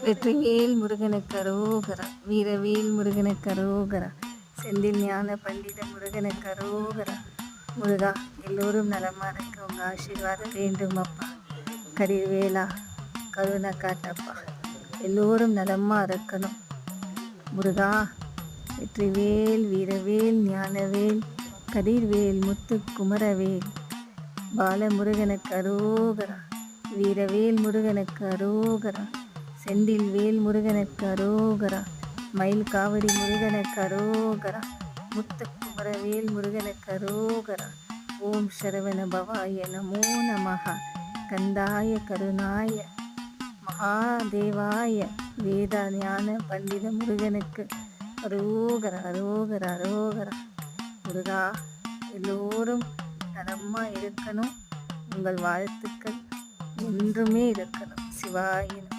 வெற்றிவேல் முருகனுக்கு அரோகரா. வீரவேல் முருகனுக்கு அரோகரா. செந்தில் ஞான பண்டித முருகனுக்கு அரோகரா. முருகா, எல்லோரும் நலமா இருக்க உங்க ஆசீர்வாதம் வேண்டும் அப்பா. கதிர்வேலா, கருணை காட்டப்பா. எல்லோரும் நலமா இருக்கணும் முருகா. வெற்றிவேல் வீரவேல் ஞானவேல் கதிர்வேல் முத்து குமரவேல் பாலமுருகனுக்கு அரோகரா. வீரவேல் முருகனுக்கு அரோகரா. செந்தில் வேல் முருகனுக்கு அரோகரா. மயில் காவடி முருகனுக்கு அரோகரா. முத்துக்குமரவேல் முருகனுக்கு அரோகரா. ஓம் சரவண பவாய நமோ நமஹ. கந்தாய கருணாய மகாதேவாய வேத ஞான பண்டித முருகனுக்கு அரோகரா அரோகரா அரோகரா. முருகா, எல்லோரும் நலமா இருக்கணும். உங்கள் வாழ்த்துக்கள் என்றுமே இருக்கணும். சிவாய